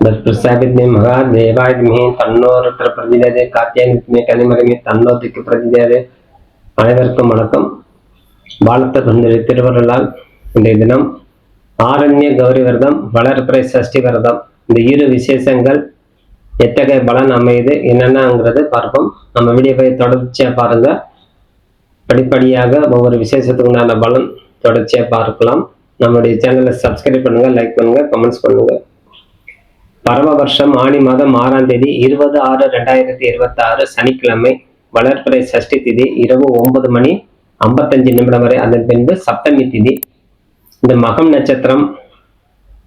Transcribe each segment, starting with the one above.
तत्प्रसादितमे महादेवाय तन्नो रुद्र प्रचोदयात् கார்த்தியாயனமே கனிமரமே தன்னோ திக்கு பிரதிஜாதே. அனைவருக்கும் வணக்கம். வாழ்த்த தொண்டரை திருவருளால் இன்றைய தினம் ஆரண்ய கௌரி விரதம், வளர்பிறை சஷ்டி விரதம், இந்த இரு விசேஷங்கள் எத்தகைய பலன் அமையுது என்னென்னங்கிறது பார்ப்போம். நம்ம வீடியோவை தொடர்ச்சியா பாருங்க. படிப்படியாக ஒவ்வொரு விசேஷத்துக்கு உண்டான பலன் தொடர்ச்சியா பார்க்கலாம். நம்முடைய சேனலை சப்ஸ்கிரைப் பண்ணுங்க, லைக் பண்ணுங்க, கமெண்ட்ஸ் பண்ணுங்க. பரம வருஷம் ஆணி மாதம் 6ஆம் தேதி 20/6/2026 சனிக்கிழமை, வளர்பிறை சஷ்டி திதி இரவு 9:55 வரை. அதன் பின்பு சப்தமி திதி. இந்த மகம் நட்சத்திரம்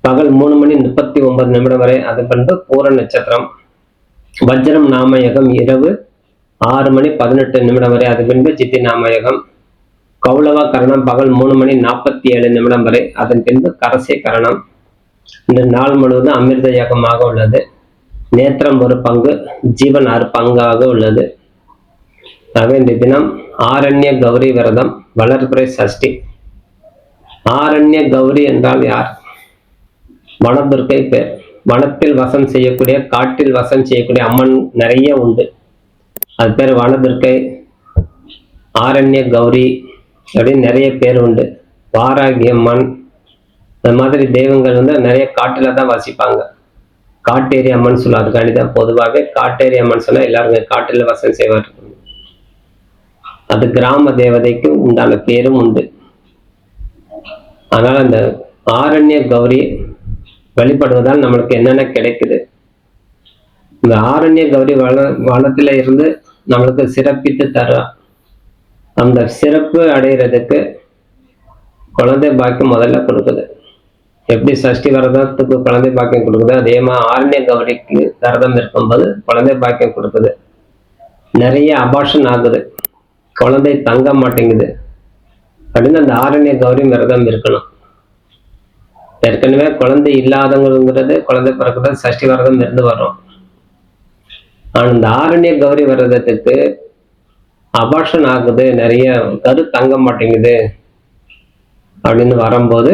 பகல் 3:39 வரை. அதன் பின்பு பூர நட்சத்திரம். வஜ்ரம் நாமயகம் இரவு 6:18 வரை. அதன் பின்பு சித்தி நாமயகம். கௌளவ கரணம் பகல் 3:47 வரை. அதன் பின்பு கரசை கரணம். இந்த நாள் முழுவதும் அமிர்த யோகமாக உள்ளது. நேத்திரம் ஒரு பங்கு, ஜீவன் 6 பங்காக உள்ளது. ஆக இந்த தினம் ஆரண்ய கௌரி விரதம், வளர்பிறை சஷ்டி. ஆரண்ய கௌரி என்றால் யார்? வனதுர்க்கை பேர். வனத்தில் வசம் செய்யக்கூடிய, காட்டில் வசம் செய்யக்கூடிய அம்மன் நிறைய உண்டு. அது பேர் வனதுர்க்கை, ஆரண்ய கௌரி அப்படின்னு நிறைய பேர் உண்டு. வாராகி அம்மன், அந்த மாதிரி தெய்வங்கள் நிறைய காட்டுல தான் வசிப்பாங்க. காட்டேரி அம்மன் சொல்லுவோம். அதுக்காண்டி தான் பொதுவாகவே காட்டேரி அம்மன் சொன்னா எல்லாருமே காட்டுல வசம் செய்வார். அது கிராம தேவதைக்கு உண்டான பேரும் உண்டு. அதனால அந்த ஆரண்ய கௌரி வழிபடுவதால் நம்மளுக்கு என்னென்ன கிடைக்குது? இந்த ஆரண்ய கௌரி வனத்துல இருந்து நம்மளுக்கு சிறப்பித்து தர, அந்த சிறப்பு அடைகிறதுக்கு குழந்தை பாக்கியம் முதல்ல கொடுக்குது. எப்படி சஷ்டி விரதத்துக்கு குழந்தை பாக்கியம் கொடுக்குது, அதே மாதிரி ஆரண்ய கௌரிக்கு விரதம் இருக்கும்போது குழந்தை பாக்கியம் கொடுக்குது. நிறைய அபார்ஷன் ஆகுது, குழந்தை தங்க மாட்டேங்குது அப்படின்னு அந்த ஆரண்ய கௌரி விரதம் இருக்கணும். ஏற்கனவே குழந்தை இல்லாதவங்கிறது குழந்தை பிறகுதான் சஷ்டி விரதம் இருந்து வரும். ஆனா இந்த ஆரண்ய கௌரி விரதத்துக்கு அபார்ஷன் ஆகுது, நிறைய கரு தங்க மாட்டேங்குது அப்படின்னு வரும்போது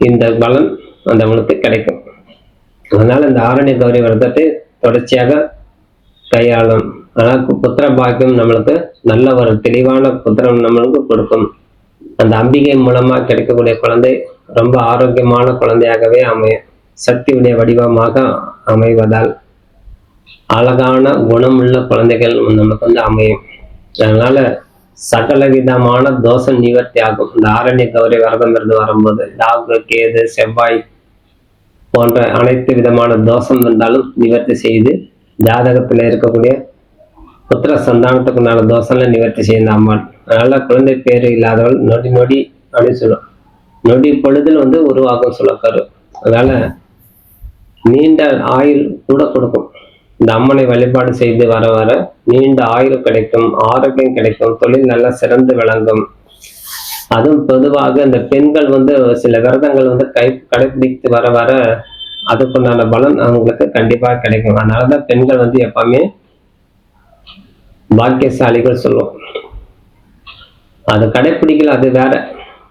இந்த பலன் அந்தவனுக்கு கிடைக்கும். அதனால இந்த ஆரண்ய கௌரி விரதத்தை தொடர்ச்சியாக கையாளும். ஆனால் புத்திர பாக்கியம் நம்மளுக்கு நல்ல ஒரு தெளிவான புத்திரம் நம்மளுக்கு கொடுக்கும். அந்த அம்பிகை மூலமா கிடைக்கக்கூடிய குழந்தை ரொம்ப ஆரோக்கியமான குழந்தையாகவே அமையும். சக்தியுடைய வடிவமாக அமைவதால் அழகான குணமுள்ள குழந்தைகள் நமக்கு அமையும். அதனால சகல விதமான தோஷம் நிவர்த்தி ஆகும். இந்த ஆரண்ய கௌரி விரதம் இருந்து வரும்போது ராகு, கேது, செவ்வாய் போன்ற அனைத்து விதமான தோஷம் இருந்தாலும் நிவர்த்தி செய்து, ஜாதகத்துல இருக்கக்கூடிய புத்திர சந்தானத்துக்குண்டான தோஷம்லாம் நிவர்த்தி செய்யும் அம்மாள். அதனால குழந்தை பேரு இல்லாதவள் நொடி நொடி அப்படின்னு சொல்லும். நொடி பொழுதில் உருவாகும் சொல்லக்கரு. அதனால நீண்ட ஆயுள் கூட கொடுக்கும். இந்த அம்மனை வழிபாடு செய்து வர வர நீண்ட ஆயுள் கிடைக்கும், ஆரோக்கியம் கிடைக்கும், தொழில் நல்லா சிறந்து விளங்கும். அதுவும் பொதுவாக இந்த பெண்கள் சில விரதங்கள் கடைபிடித்து வர வர அதுக்குண்டான பலன் அவங்களுக்கு கண்டிப்பாக கிடைக்கும். அதனாலதான் பெண்கள் எப்பவுமே பாக்கியசாலிகள் சொல்லுவோம். அது கடைப்பிடிக்கல, அது வேற.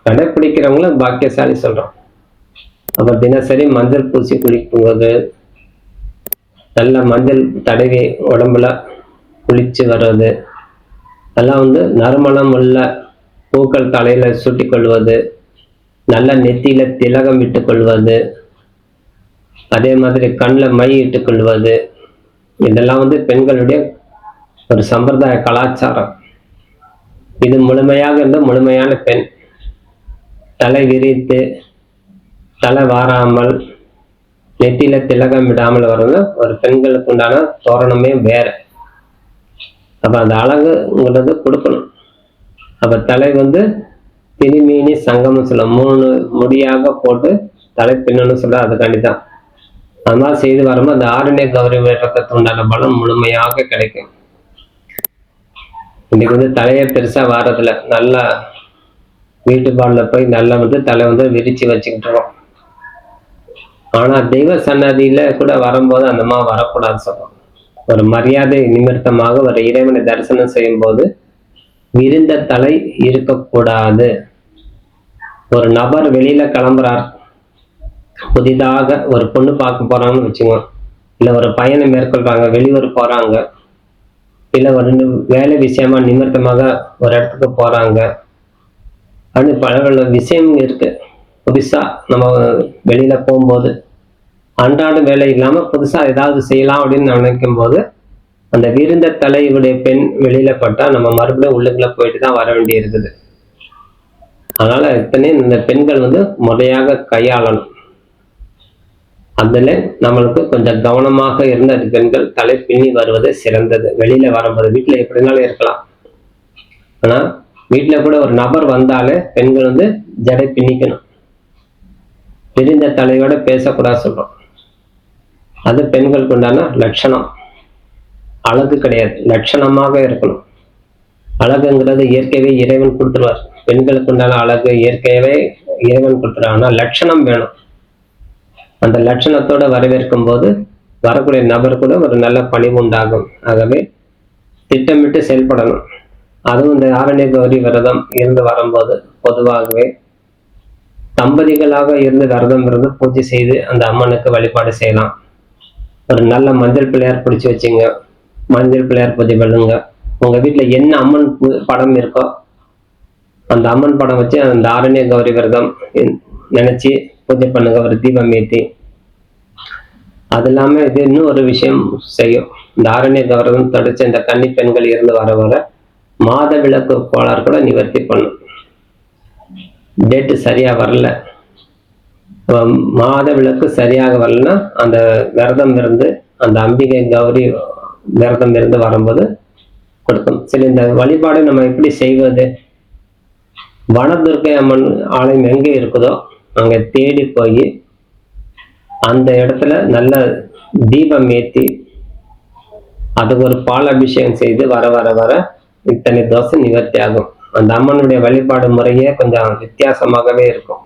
கடைப்பிடிக்கிறவங்களும் பாக்கியசாலி சொல்றோம். அப்ப தினசரி மஞ்சள் பூசி குளிக்கும்போது, நல்ல மஞ்சள் தடவி உடம்புல குளிச்சு வர்றது, அதெல்லாம் நறுமணம் உள்ள பூக்கள் தலையில சுட்டி கொள்வது, நல்ல நெத்தியில திலகம் இட்டு கொள்வது, அதே மாதிரி கண்ணில் மை இட்டு கொள்வது, இதெல்லாம் பெண்களுடைய ஒரு சம்பிரதாய கலாச்சாரம். இது முழுமையாக முழுமையான பெண். தலை விரித்து தலை வாராமல் நெத்தியில திலகம் விடாமல் வர்றது ஒரு பெண்களுக்கு உண்டான தோரணமே வேற. அப்ப அந்த அழகுங்கிறது கொடுக்கணும். அப்ப தலை திணிமீனி சங்கம்னு சொல்ல, 3 முடியாக போட்டு தலை பின்னன்னு சொல்ல, அதுக்காண்டிதான். அது மாதிரி செய்து வரும்போது அந்த ஆரண்ய கௌரி விரதத்துக்கு உண்டான பலம் முழுமையாக கிடைக்கும். இன்னைக்கு தலையை பெருசா வாரத்துல நல்லா வீட்டு பாடல போய் நல்லா தலை விரிச்சு வச்சுக்கிட்டு இருக்கோம். ஆனா தெய்வ சன்னதியில கூட வரும்போது அந்த மாதிரி வரக்கூடாது சொல்றோம். ஒரு மரியாதை நிமித்தமாக ஒரு இறைவனை தரிசனம் செய்யும் போது விரிந்த தலை இருக்கக்கூடாது. ஒரு நபர் வெளியில கிளம்புறார், புதிதாக ஒரு பொண்ணு பார்க்க போறாங்கன்னு வச்சுக்கோங்க, இல்லை ஒரு பயணம் மேற்கொள்றாங்க, வெளியூர் போறாங்க, இல்லை ஒரு வேலை விஷயமா நிமித்தமாக ஒரு இடத்துக்கு போறாங்க, அப்படின்னு பல விஷயம் இருக்கு. புதுசா நம்ம வெளியில போகும்போது அன்றாட வேலை இல்லாம புதுசா ஏதாவது செய்யலாம் அப்படின்னு நினைக்கும் போது அந்த விருந்த தலைவருடைய பெண் வெளியில பட்டா நம்ம மறுபடியும் உள்ளுக்குள்ள போயிட்டு தான் வர வேண்டி இருக்குது. அதனால இந்த பெண்கள் முறையாக கையாளணும். அதுல நம்மளுக்கு கொஞ்சம் கவனமாக இருந்த அது பெண்கள் தலை பின்னி வருவது சிறந்தது. வெளியில வரும்போது வீட்டுல எப்படினாலும் இருக்கலாம், ஆனா வீட்டுல கூட ஒரு நபர் வந்தாலே பெண்கள் ஜடை பின்னிக்கணும். பிரிந்த தலையோட பேசக்கூடாது சொல்றோம். அது பெண்களுக்கு உண்டான லட்சணம். அழகு கிடையாது, லட்சணமாக இருக்கணும். அழகுங்கிறது இயற்கையாவே இறைவன் கொடுத்துருவார். பெண்களுக்கு உண்டான அழகு இயற்கையாவே இறைவன் கொடுத்துருவார். ஆனா லட்சணம் வேணும். அந்த லட்சணத்தோட வரவேற்கும் போது வரக்கூடிய நபர் கூட ஒரு நல்ல பணிவு உண்டாகும். ஆகவே திட்டமிட்டு செயல்படணும். அதுவும் இந்த ஆரண்ய கௌரி விரதம் இருந்து வரும்போது பொதுவாகவே தம்பதிகளாக இருந்து விரதம் இருந்து பூஜை செய்து அந்த அம்மனுக்கு வழிபாடு செய்யலாம். ஒரு நல்ல மஞ்சள் பிள்ளையார் பிடிச்சி வச்சுங்க, மஞ்சள் பிள்ளையார் பூஜை பண்ணுங்க. உங்க வீட்டுல என்ன அம்மன் படம் இருக்கோ அந்த அம்மன் படம் வச்சு அந்த ஆரண்ய கௌரி விரதம் நினைச்சு பூஜை பண்ணுங்க, ஒரு தீபம் ஏற்றி. அது இல்லாம இது இன்னும் ஒரு விஷயம் செய்யும். இந்த ஆரண்ய விரதம் தடுச்ச இந்த கன்னி பெண்கள் இருந்து வர வர மாத விளக்கு கோளாறு கூட நிவர்த்தி பண்ணும். டேட்டு சரியா வரல, மாத விளக்கு சரியாக வரலன்னா அந்த விரதம் இருந்து அந்த அம்பிகை கௌரி விரதம் இருந்து வரும்போது கொடுக்கும். சரி, இந்த வழிபாடு நம்ம எப்படி செய்வது? வனதுர்க்கை அம்மன் ஆலயம் எங்கே இருக்குதோ அங்க தேடி போய் அந்த இடத்துல நல்ல தீபம் ஏற்றி அதுக்கு ஒரு பால் அபிஷேகம் செய்து வர வர வர இத்தனை தோஷம் நிவர்த்தி ஆகும். அந்த அம்மனுடைய வழிபாடு முறையே கொஞ்சம் வித்தியாசமாகவே இருக்கும்.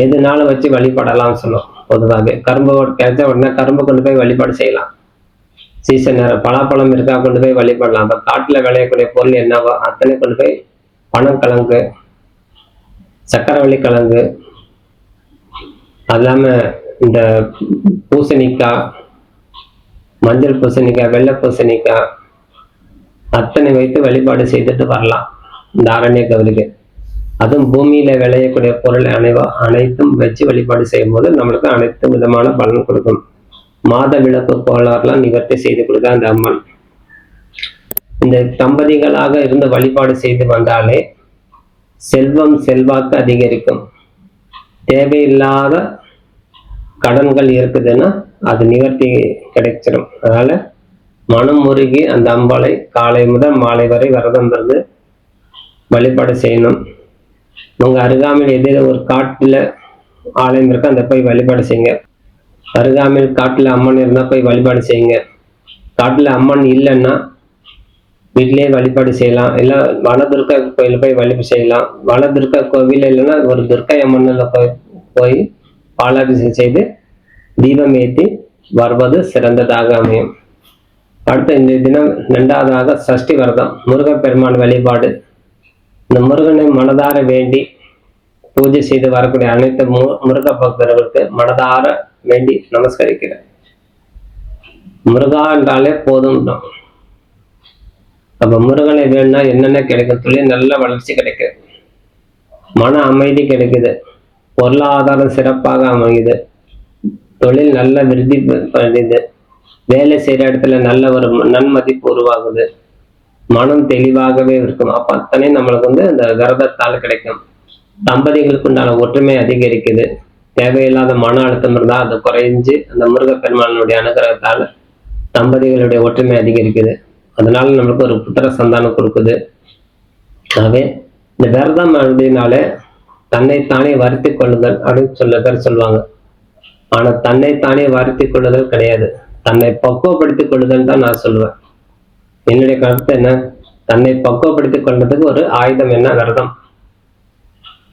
எதுனாலும் வச்சு வழிபடலாம் சொல்லும். பொதுவாகவே கரும்பு கிடைச்ச உடனே கரும்பு கொண்டு போய் வழிபாடு செய்யலாம். சீசன் நேரம் பலாப்பழம் இருக்கா கொண்டு போய் வழிபடலாம். அப்ப காட்டுல விளையக்கூடிய பொருள் என்னவோ அத்தனை கொண்டு போய் பனங்கிழங்கு, சக்கரவள்ளி கிழங்கு, அது இல்லாம இந்த பூசணிக்காய், மஞ்சள் பூசணிக்காய், வெள்ளை பூசணிக்காய் அத்தனை வைத்து வழிபாடு செய்துட்டு வரலாம் இந்த ஆரண்ய கௌரிக்கு. அதுவும் பூமியில விளையக்கூடிய பொருள் அனைத்தும் வச்சு வழிபாடு செய்யும் போது நம்மளுக்கு அனைத்து விதமான பலன் கொடுக்கும். மாத விளக்கு கோளாறுலாம் நிவர்த்தி செய்து கொடுக்க அந்த அம்மன். இந்த தம்பதிகளாக இருந்து வழிபாடு செய்து வந்தாலே செல்வம் செல்வாக்கு அதிகரிக்கும். தேவையில்லாத கடன்கள் இருக்குதுன்னா அது நிவர்த்தி கிடைச்சிடும். அதனால மனம் முருகி அந்த அம்பாளை காலை முதல் மாலை வரை விரதம் இருந்து வழிபாடு செய்யணும். உங்க அருகாமையில் எதிர ஒரு காட்டுல ஆலயம் இருக்கு, அந்த போய் வழிபாடு செய்யுங்க. அருகாமையில் காட்டுல அம்மன் இருந்தா போய் வழிபாடு செய்யுங்க. காட்டுல அம்மன் இல்லைன்னா வீட்டிலேயே வழிபாடு செய்யலாம். இல்லை வனதுர்கா கோயில் போய் வழிபாடு செய்யலாம். வனதுர்கா கோவில் இல்லைன்னா ஒரு துர்க்கை அம்மன்ல போய் பாலாபிஷேகம் செய்து தீபம் ஏற்றி வருவது சிறந்ததாக அமையும். அடுத்த இந்த தினம் 2வதாக சஷ்டி விரதம், முருகப்பெருமான் வழிபாடு. இந்த முருகனை மனதார வேண்டி பூஜை செய்து வரக்கூடிய அனைத்து முருக பக்தர்களுக்கு மனதார வேண்டி நமஸ்கரிக்கிறேன். முருகா என்றாலே போதும். அப்ப முருகனை வேணும்னா என்னென்ன கிடைக்கும்? தொழில் நல்ல வளர்ச்சி கிடைக்குது, மன அமைதி கிடைக்குது, பொருளாதாரம் சிறப்பாக அமையுது, தொழில் நல்ல விருத்தி பண்ணுது, வேலை செய்யற இடத்துல நல்ல ஒரு நன்மதிப்பு உருவாகுது, மனம் தெளிவாகவே இருக்கும். அப்ப அத்தனை நம்மளுக்கு இந்த விரதத்தால் கிடைக்கும். தம்பதிகளுக்கு உண்டான ஒற்றுமை அதிகரிக்குது. தேவையில்லாத மன அழுத்தம் இருந்தால் அது குறைஞ்சு அந்த முருகப்பெருமானுடைய அனுகிரகத்தால் தம்பதிகளுடைய ஒற்றுமை அதிகரிக்குது. அதனால நம்மளுக்கு ஒரு புத்திர சந்தானம் கொடுக்குது. ஆகவே இந்த விரதம் அப்படின்னாலே தன்னைத்தானே வருத்தி கொள்ளுதல் அப்படின்னு சொல்ல பேர் சொல்லுவாங்க. ஆனா தன்னைத்தானே வருத்தி கொள்ளுதல் கிடையாது, தன்னை பக்குவப்படுத்திக் கொள்ளுதல் தான் நான் சொல்லுவேன். என்னுடைய கருத்து என்ன? தன்னை பக்குவப்படுத்திக் கொள்றதுக்கு ஒரு ஆயுதம் என்ன? விரதம்.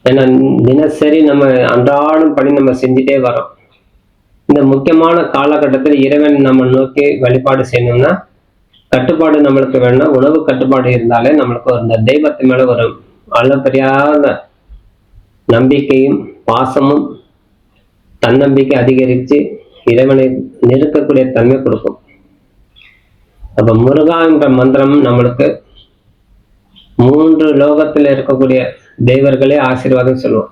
ஏன்னா தினசரி நம்ம அன்றாடம் பணி நம்ம செஞ்சுட்டே வரோம். இந்த முக்கியமான காலகட்டத்தில் இறைவன் நம்ம நோக்கி வழிபாடு செய்யணும்னா கட்டுப்பாடு நம்மளுக்கு வேணும். உணவு கட்டுப்பாடு இருந்தாலே நம்மளுக்கு இந்த தெய்வத்து மேல ஒரு அளப்பரியாத நம்பிக்கையும் பாசமும் தன்னம்பிக்கை அதிகரித்து இறைவனை நெருக்கக்கூடிய தன்மை கொடுக்கும். அப்ப முருகா என்ற மந்திரம் நம்மளுக்கு 3 லோகத்தில் இருக்கக்கூடிய தெய்வர்களே ஆசீர்வாதம் சொல்லுவோம்.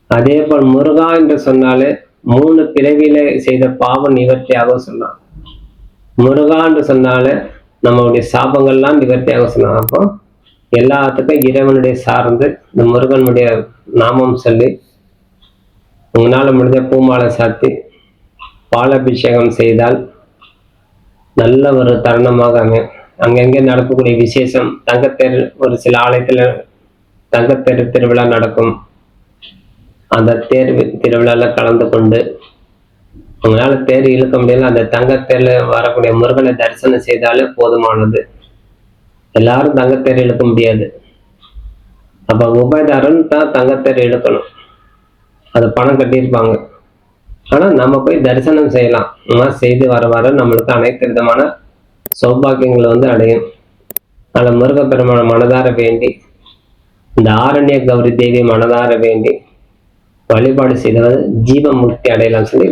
அதே போல் முருகா என்று சொன்னாலே 3 பிறவியில செய்த பாவம் நிவர்த்தியாக சொல்லலாம். முருகா என்று சொன்னாலே நம்மளுடைய சாபங்கள்லாம் நிவர்த்தியாக சொல்லலாம். அப்போ எல்லாத்துக்கும் இறைவனுடைய சார்ந்து இந்த முருகனுடைய நாமம் சொல்லி உங்களால் முடிஞ்ச பூமாலை சாத்தி பாலாபிஷேகம் செய்தால் நல்ல ஒரு தருணமாக அமையும். அங்கங்கே நடக்கக்கூடிய விசேஷம், தங்கத்தேர், ஒரு சில ஆலயத்தில் தங்கத்தேர் திருவிழா நடக்கும். அந்த தேர் திருவிழால கலந்து கொண்டு உங்களால தேர் இழுக்க முடியல, அந்த தங்கத்தேர்ல வரக்கூடிய முருகனை தரிசனம் செய்தாலே போதுமானது. எல்லாரும் தங்கத்தேர் இழுக்க முடியாது. அப்ப உபயதாரன் தான் தங்கத்தேர் இழுக்கணும். அது பணம் கட்டியிருப்பாங்க. ஆனா நம்ம போய் தரிசனம் செய்யலாம். செய்து வர வர நம்மளுக்கு அனைத்து விதமான சௌபாகியங்கள் அடையும். அதில் முருகப்பெருமான மனதார வேண்டி, இந்த ஆரண்ய கௌரி தேவி மனதார வேண்டி வழிபாடு செய்தவர் ஜீவ முக்தி அடையலாம் சொல்லி